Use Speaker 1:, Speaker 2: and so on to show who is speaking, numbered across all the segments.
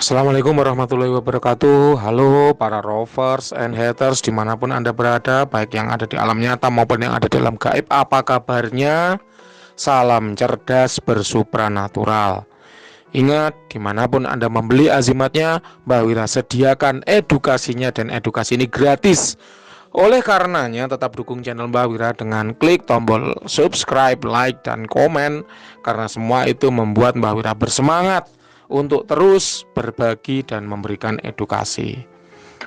Speaker 1: Assalamualaikum warahmatullahi wabarakatuh. Halo para rovers and haters dimanapun Anda berada, baik yang ada di alam nyata maupun yang ada di alam gaib. Apa kabarnya? Salam cerdas bersupranatural. Ingat, dimanapun Anda membeli azimatnya, Mbak Wira sediakan edukasinya, dan edukasi ini gratis. Oleh karenanya tetap dukung channel Mbak Wira dengan klik tombol subscribe, like, dan komen, karena semua itu membuat Mbak Wira bersemangat untuk terus berbagi dan memberikan edukasi.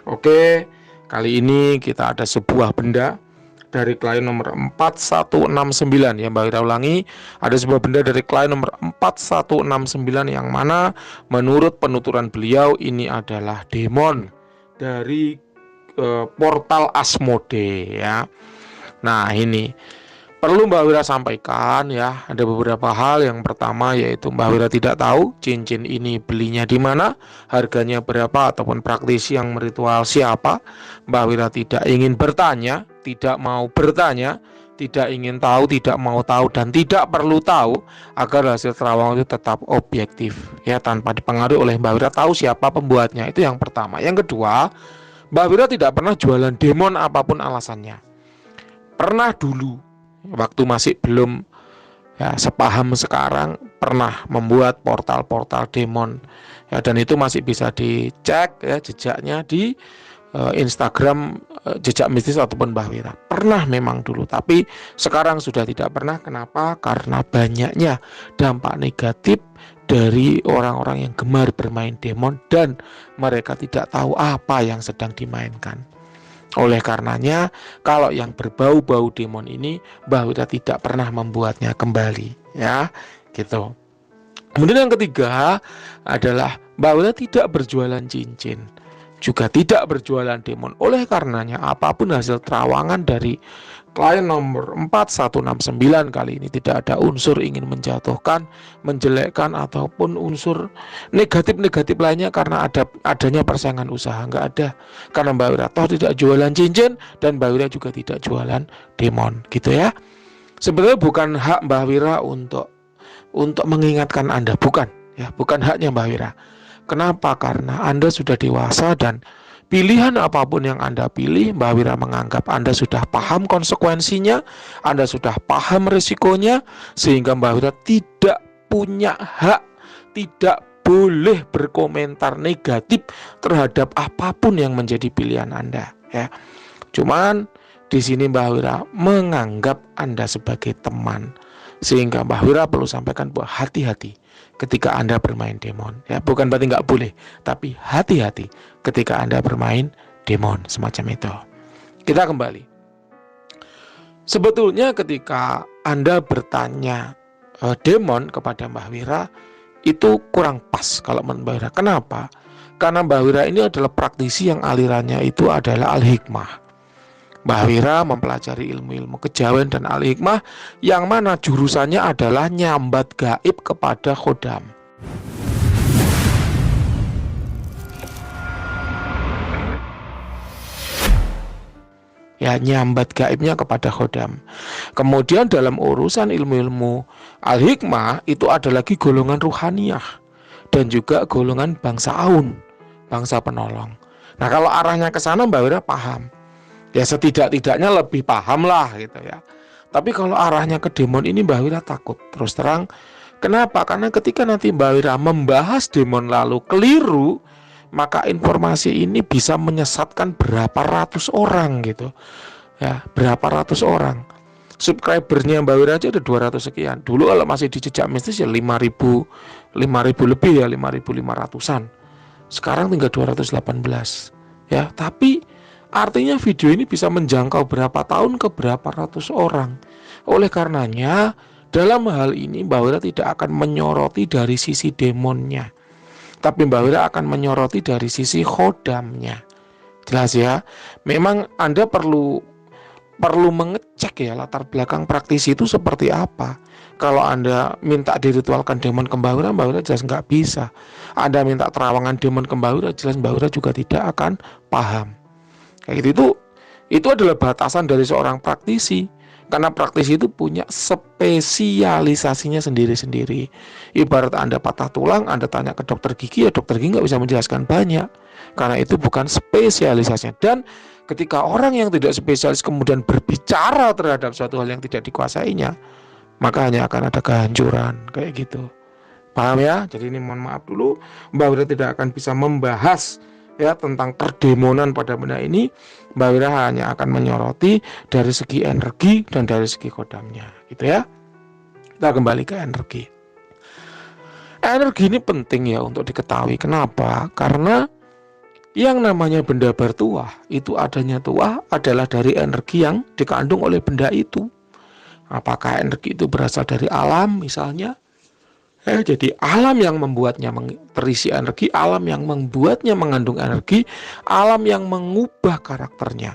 Speaker 1: Oke, kali ini kita ada sebuah benda dari klien nomor 4169 ya, Mbak Wira ulangi, ada sebuah benda dari klien nomor 4169 yang mana menurut penuturan beliau ini adalah demon dari portal Asmode ya. Nah, ini perlu Mbak Wira sampaikan ya, ada beberapa hal. Yang pertama yaitu Mbak Wira tidak tahu cincin ini belinya di mana, harganya berapa, ataupun praktisi yang meritual siapa. Mbak Wira tidak ingin bertanya, tidak mau bertanya, tidak ingin tahu, tidak mau tahu, dan tidak perlu tahu agar hasil terawang itu tetap objektif ya, tanpa dipengaruhi oleh Mbak Wira tahu siapa pembuatnya. Itu yang pertama. Yang kedua, Mbak Wira tidak pernah jualan demon apapun alasannya. Pernah dulu waktu masih belum ya sepaham sekarang, pernah membuat portal-portal demon ya, dan itu masih bisa dicek ya jejaknya di Instagram jejak mistis ataupun Mbak Wira. Pernah memang dulu, tapi sekarang sudah tidak pernah. Kenapa? Karena banyaknya dampak negatif dari orang-orang yang gemar bermain demon dan mereka tidak tahu apa yang sedang dimainkan. Oleh karenanya, kalau yang berbau-bau demon ini, Mbak Wira tidak pernah membuatnya kembali, ya, gitu. Kemudian yang ketiga adalah Mbak Wira tidak berjualan cincin, juga tidak berjualan demon. Oleh karenanya, apapun hasil terawangan dari klien nomor 4169 kali ini tidak ada unsur ingin menjatuhkan, menjelekkan, ataupun unsur negatif-negatif lainnya karena adanya persaingan usaha. Nggak ada. Karena Mbak Wira toh tidak jualan cincin dan Mbak Wira juga tidak jualan demon, gitu ya. Sebenarnya bukan hak Mbak Wira untuk mengingatkan Anda, bukan ya, bukan haknya Mbak Wira. Kenapa? Karena Anda sudah dewasa dan pilihan apapun yang Anda pilih, Mbak Wira menganggap Anda sudah paham konsekuensinya, Anda sudah paham risikonya, sehingga Mbak Wira tidak punya hak, tidak boleh berkomentar negatif terhadap apapun yang menjadi pilihan Anda. Ya, cuman di sini Mbak Wira menganggap Anda sebagai teman, sehingga Mbak Wira perlu sampaikan bahwa hati-hati ketika Anda bermain demon ya, bukan berarti nggak boleh, tapi hati-hati ketika Anda bermain demon semacam itu. Kita kembali. Sebetulnya ketika Anda bertanya demon kepada Mbak Wira itu kurang pas kalau menurut Mbak Wira. Kenapa? Karena Mbak Wira ini adalah praktisi yang alirannya itu adalah al-hikmah. Mbak Wira mempelajari ilmu-ilmu kejawen dan al-hikmah yang mana jurusannya adalah nyambat gaib kepada khodam. Ya, nyambat gaibnya kepada khodam. Kemudian dalam urusan ilmu-ilmu al-hikmah itu ada lagi golongan ruhaniyah dan juga golongan bangsa aun, bangsa penolong. Nah, kalau arahnya ke sana Mbak Wira paham. Ya setidak-tidaknya lebih paham lah gitu ya. Tapi kalau arahnya ke demon ini Mbak Wira takut. Terus terang, kenapa? Karena ketika nanti Mbak Wira membahas demon lalu keliru, maka informasi ini bisa menyesatkan berapa ratus orang gitu. Ya, berapa ratus orang. Subscribernya Mbak Wira aja ada 200 sekian. Dulu kalau masih di jejak mistis ya 5.000 lebih ya, 5.500-an. Sekarang tinggal 218. Ya, tapi artinya video ini bisa menjangkau berapa tahun ke berapa ratus orang. Oleh karenanya, dalam hal ini Mbak Wira tidak akan menyoroti dari sisi demonnya, tapi Mbak Wira akan menyoroti dari sisi khodamnya. Jelas ya? Memang Anda perlu mengecek ya latar belakang praktisi itu seperti apa. Kalau Anda minta diritualkan demon ke Mbak Wira jelas nggak bisa. Anda minta terawangan demon ke Mbak Wira, jelas Mbak Wira juga tidak akan paham. Kayak gitu, itu adalah batasan dari seorang praktisi. Karena praktisi itu punya spesialisasinya sendiri-sendiri. Ibarat Anda patah tulang, Anda tanya ke dokter gigi, ya dokter gigi nggak bisa menjelaskan banyak. Karena itu bukan spesialisasinya. Dan ketika orang yang tidak spesialis kemudian berbicara terhadap suatu hal yang tidak dikuasainya, maka hanya akan ada kehancuran, kayak gitu. Paham ya? Jadi ini mohon maaf dulu, Mbak Wira tidak akan bisa membahas ya tentang perdemonan pada benda ini. Mbak Wira hanya akan menyoroti dari segi energi dan dari segi kodamnya, gitu ya. Kita kembali ke energi. Energi ini penting ya untuk diketahui. Kenapa? Karena yang namanya benda bertuah, itu adanya tuah adalah dari energi yang dikandung oleh benda itu. Apakah energi itu berasal dari alam misalnya? Jadi alam yang membuatnya terisi energi, alam yang membuatnya mengandung energi, alam yang mengubah karakternya.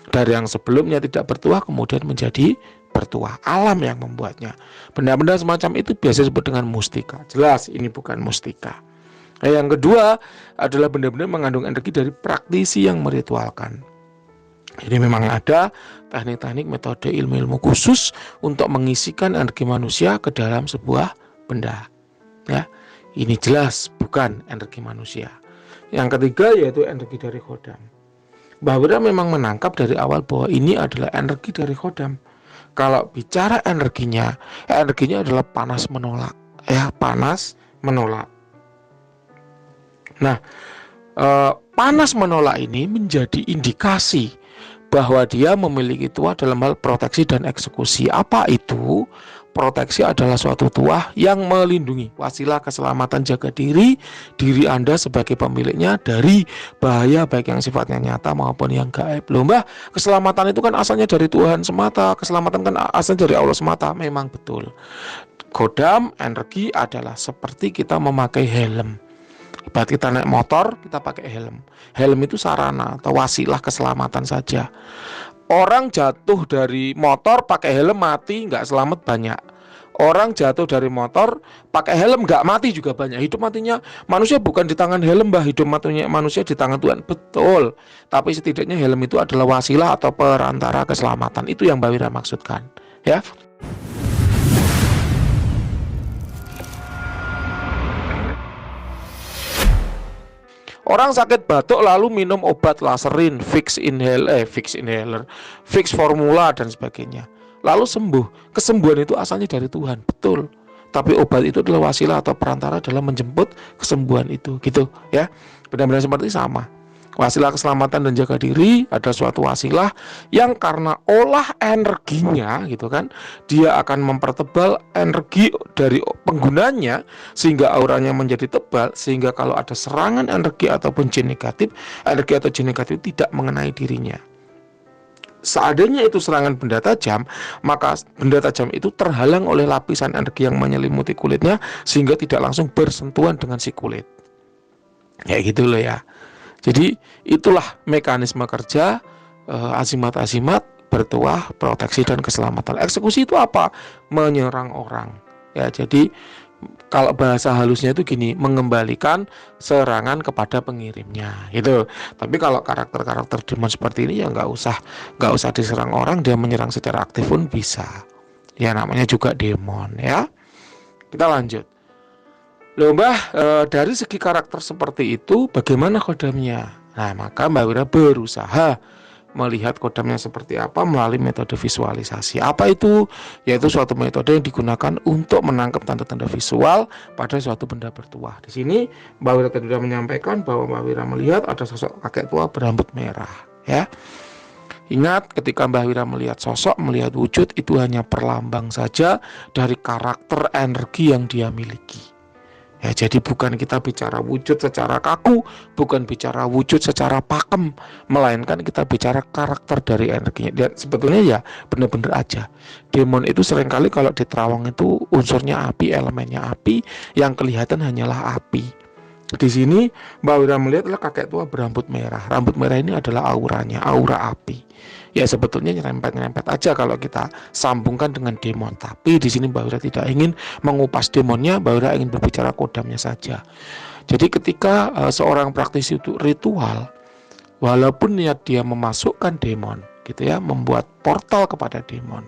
Speaker 1: Dari yang sebelumnya tidak bertuah kemudian menjadi bertuah, alam yang membuatnya. Benda-benda semacam itu biasa disebut dengan mustika. Jelas ini bukan mustika. Yang kedua adalah benda-benda mengandung energi dari praktisi yang meritualkan. Jadi memang ada teknik-teknik, metode, ilmu-ilmu khusus untuk mengisikan energi manusia ke dalam sebuah benda. Ya, ini jelas bukan energi manusia. Yang ketiga yaitu energi dari khodam. Mbah Wira memang menangkap dari awal bahwa ini adalah energi dari khodam. Kalau bicara energinya adalah panas menolak. Ya, panas menolak. Nah, panas menolak ini menjadi indikasi bahwa dia memiliki tuah dalam hal proteksi dan eksekusi. Apa itu? Proteksi adalah suatu tuah yang melindungi, wasilah keselamatan jaga diri Anda sebagai pemiliknya dari bahaya baik yang sifatnya nyata maupun yang gaib. Loh Mbah, keselamatan itu kan asalnya dari Tuhan semata, keselamatan kan asalnya dari Allah semata. Memang betul. Khodam energi adalah seperti kita memakai helm. Ibarat kita naik motor, kita pakai helm. Helm itu sarana atau wasilah keselamatan saja. Orang jatuh dari motor pakai helm mati, nggak selamat banyak. Orang jatuh dari motor pakai helm nggak mati juga banyak. Hidup matinya manusia bukan di tangan helm, Mbah. Hidup matinya manusia di tangan Tuhan. Betul. Tapi setidaknya helm itu adalah wasilah atau perantara keselamatan. Itu yang Mbak Wira maksudkan, ya. Orang sakit batuk lalu minum obat laserin, fix inhaler, fix formula dan sebagainya. Lalu sembuh. Kesembuhan itu asalnya dari Tuhan, betul. Tapi obat itu adalah wasilah atau perantara dalam menjemput kesembuhan itu, gitu ya. Benar-benar seperti sama. Wasilah keselamatan dan jaga diri ada suatu wasilah yang karena olah energinya gitu kan, dia akan mempertebal energi dari penggunanya sehingga auranya menjadi tebal, sehingga kalau ada serangan energi ataupun jin negatif, energi atau jin negatif tidak mengenai dirinya. Seandainya itu serangan benda tajam, maka benda tajam itu terhalang oleh lapisan energi yang menyelimuti kulitnya sehingga tidak langsung bersentuhan dengan si kulit. Ya gitu loh ya. Jadi itulah mekanisme kerja azimat-azimat, bertuah, proteksi dan keselamatan. Eksekusi itu apa? Menyerang orang. Ya, jadi kalau bahasa halusnya itu gini, mengembalikan serangan kepada pengirimnya gitu. Tapi kalau karakter-karakter demon seperti ini ya nggak usah diserang orang, dia menyerang secara aktif pun bisa. Ya namanya juga demon ya. Kita lanjut. Loh Mbah, dari segi karakter seperti itu bagaimana kodamnya? Nah maka Mbak Wira berusaha melihat kodamnya seperti apa melalui metode visualisasi. Apa itu? Yaitu suatu metode yang digunakan untuk menangkap tanda-tanda visual pada suatu benda bertuah. Di sini Mbak Wira tadi sudah menyampaikan bahwa Mbak Wira melihat ada sosok kakek tua berambut merah ya. Ingat ketika Mbak Wira melihat sosok, melihat wujud, itu hanya perlambang saja dari karakter energi yang dia miliki. Ya, jadi bukan kita bicara wujud secara kaku, bukan bicara wujud secara pakem, melainkan kita bicara karakter dari energinya. Dan sebetulnya ya benar-benar aja. Demon itu seringkali kalau di terawang itu unsurnya api, elemennya api, yang kelihatan hanyalah api. Di sini Mbak Wira melihat adalah kakek tua berambut merah. Rambut merah ini adalah auranya, aura api. Ya sebetulnya nyerempet-nyerempet aja kalau kita sambungkan dengan demon. Tapi di sini Mbak Wira tidak ingin mengupas demonnya, Mbak Wira ingin berbicara kodamnya saja. Jadi ketika seorang praktisi itu ritual, walaupun niat dia memasukkan demon, gitu ya, membuat portal kepada demon,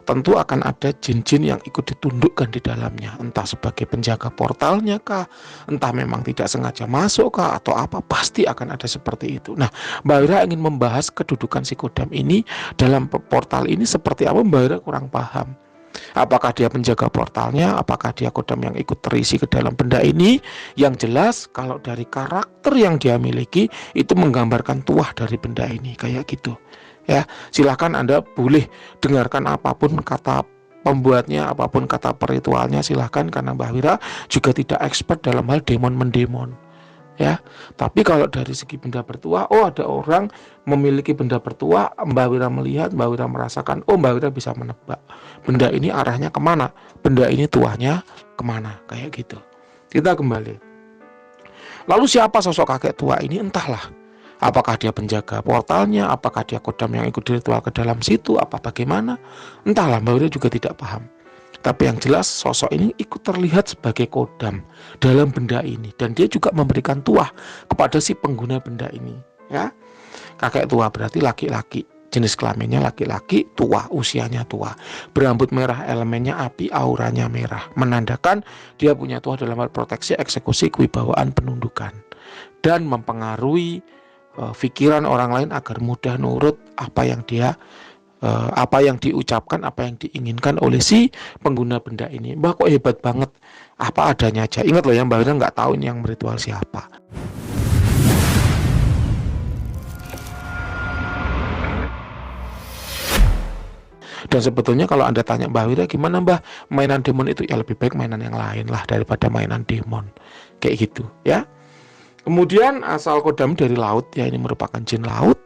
Speaker 1: tentu akan ada jin-jin yang ikut ditundukkan di dalamnya, entah sebagai penjaga portalnya kah, entah memang tidak sengaja masuk kah, atau apa, pasti akan ada seperti itu. Nah, Mbak Wira ingin membahas kedudukan si kodam ini dalam portal ini seperti apa. Mbak Wira kurang paham. Apakah dia penjaga portalnya, apakah dia kodam yang ikut terisi ke dalam benda ini. Yang jelas kalau dari karakter yang dia miliki itu menggambarkan tuah dari benda ini, kayak gitu ya. Silahkan Anda boleh dengarkan apapun kata pembuatnya, apapun kata peritualnya, silahkan, karena Mbah Wira juga tidak expert dalam hal demon mendemon ya. Tapi kalau dari segi benda bertuah, oh ada orang memiliki benda bertuah, Mbak Wira melihat, Mbak Wira merasakan, oh Mbak Wira bisa menebak benda ini arahnya kemana, benda ini tuahnya kemana, kayak gitu. Kita kembali, lalu siapa sosok kakek tua ini? Entahlah, apakah dia penjaga portalnya, apakah dia kodam yang ikut ritual ke dalam situ, apa bagaimana, entahlah, Mbak Wira juga tidak paham. Tapi yang jelas sosok ini ikut terlihat sebagai kodam dalam benda ini, dan dia juga memberikan tuah kepada si pengguna benda ini ya. Kakek tua berarti laki-laki, jenis kelaminnya laki-laki, tua, usianya tua, berambut merah, elemennya api, auranya merah, menandakan dia punya tuah dalam hal proteksi, eksekusi, kewibawaan, penundukan, dan mempengaruhi pikiran orang lain agar mudah nurut apa yang diucapkan, apa yang diinginkan oleh si pengguna benda ini. Mbak kok hebat banget, apa adanya aja. Ingat loh ya, Mbak Wira nggak tahu ini yang meritual siapa. Dan sebetulnya kalau Anda tanya Mbak Wira, gimana Mbah mainan demon itu, ya lebih baik mainan yang lain lah daripada mainan demon, kayak gitu ya. Kemudian asal kodam dari laut ya, ini merupakan jin laut,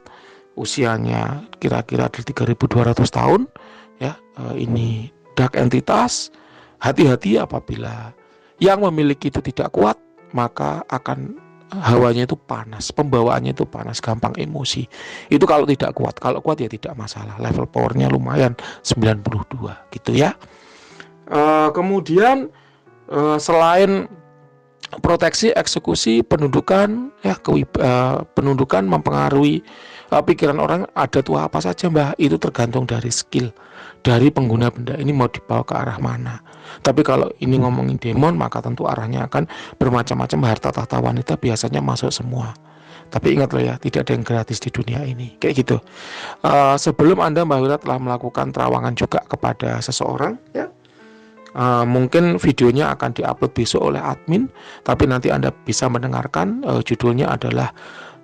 Speaker 1: usianya kira-kira 3.200 tahun ya. Ini dark entitas. Hati-hati apabila yang memiliki itu tidak kuat, maka akan hawanya itu panas, pembawaannya itu panas, gampang emosi. Itu kalau tidak kuat. Kalau kuat ya tidak masalah, level powernya lumayan 92 gitu ya. Kemudian selain proteksi, eksekusi, penundukan ya, penundukan mempengaruhi pikiran orang, ada tuah apa saja Mbah, itu tergantung dari skill dari pengguna benda ini mau dibawa ke arah mana. Tapi kalau ini ngomongin demon, maka tentu arahnya akan bermacam-macam. Harta tahta wanita biasanya masuk semua. Tapi ingat loh ya, tidak ada yang gratis di dunia ini, kayak gitu. Sebelum Anda, Mbah Wira telah melakukan terawangan juga kepada seseorang ya. Mungkin videonya akan diupload besok oleh admin, tapi nanti Anda bisa mendengarkan. Judulnya adalah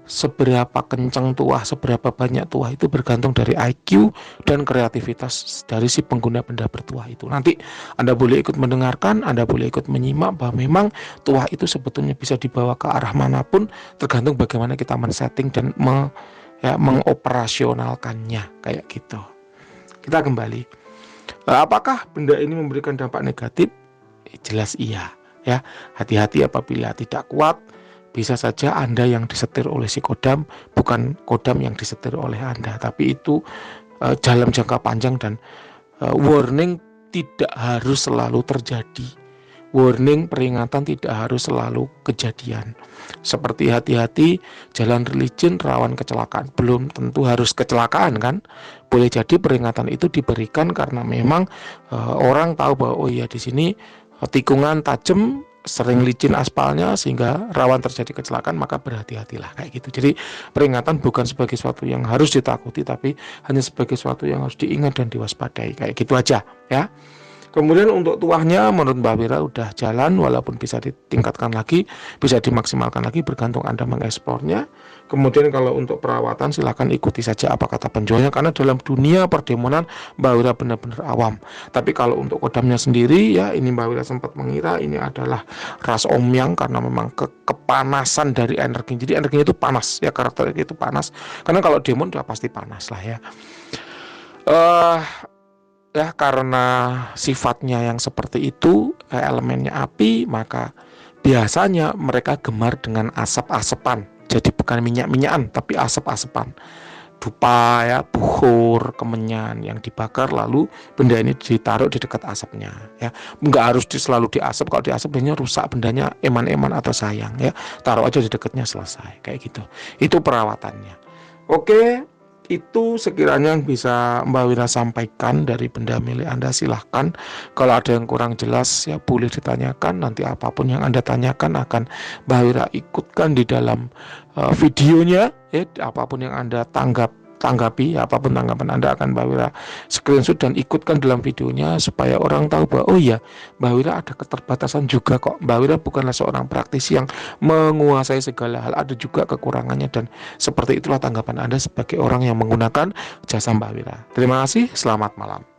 Speaker 1: seberapa kencang tuah, seberapa banyak tuah itu bergantung dari IQ dan kreativitas dari si pengguna benda bertuah itu. Nanti Anda boleh ikut mendengarkan, Anda boleh ikut menyimak bahwa memang tuah itu sebetulnya bisa dibawa ke arah manapun, tergantung bagaimana kita men-setting dan mengoperasionalkannya, kayak gitu. Kita kembali. Apakah benda ini memberikan dampak negatif? Jelas iya ya. Hati-hati apabila tidak kuat, bisa saja Anda yang disetir oleh si kodam, bukan kodam yang disetir oleh Anda. Tapi itu dalam jangka panjang, dan warning tidak harus selalu terjadi. Warning, peringatan tidak harus selalu kejadian. Seperti hati-hati jalan religion rawan kecelakaan, belum tentu harus kecelakaan kan. Boleh jadi peringatan itu diberikan karena memang orang tahu bahwa oh iya di sini tikungan tajam, sering licin aspalnya sehingga rawan terjadi kecelakaan, maka berhati-hatilah, kayak gitu. Jadi peringatan bukan sebagai sesuatu yang harus ditakuti, tapi hanya sebagai sesuatu yang harus diingat dan diwaspadai, kayak gitu aja ya. Kemudian untuk tuahnya menurut Mbak Wira udah jalan, walaupun bisa ditingkatkan lagi, bisa dimaksimalkan lagi, bergantung Anda mengeksplornya. Kemudian kalau untuk perawatan silahkan ikuti saja apa kata penjualnya, karena dalam dunia perdemonan Mbak Wira benar-benar awam. Tapi kalau untuk kodamnya sendiri ya, ini Mbak Wira sempat mengira ini adalah ras omyang karena memang kepanasan dari energi. Jadi energinya itu panas ya, karakternya itu panas. Karena kalau demon udah pasti panas lah ya. Ya karena sifatnya yang seperti itu, elemennya api, maka biasanya mereka gemar dengan asap-asapan. Jadi bukan minyak-minyakan, tapi asap-asapan. Dupa ya, buhur, kemenyan yang dibakar, lalu benda ini ditaruh di dekat asapnya ya. Enggak harus selalu diasap, kalau diasap biasanya rusak bendanya, eman-eman atau sayang ya. Taruh aja di dekatnya, selesai, kayak gitu. Itu perawatannya. Oke. Itu sekiranya yang bisa Mbak Wira sampaikan dari benda milik Anda, silahkan. Kalau ada yang kurang jelas ya boleh ditanyakan. Nanti apapun yang Anda tanyakan akan Mbak Wira ikutkan di dalam videonya. Apapun yang Anda tanggapi, apapun tanggapan Anda akan Mbak Wira screenshot dan ikutkan dalam videonya supaya orang tahu bahwa oh iya, Mbak Wira ada keterbatasan juga kok. Mbak Wira bukanlah seorang praktisi yang menguasai segala hal, ada juga kekurangannya, dan seperti itulah tanggapan Anda sebagai orang yang menggunakan jasa Mbak Wira. Terima kasih, selamat malam.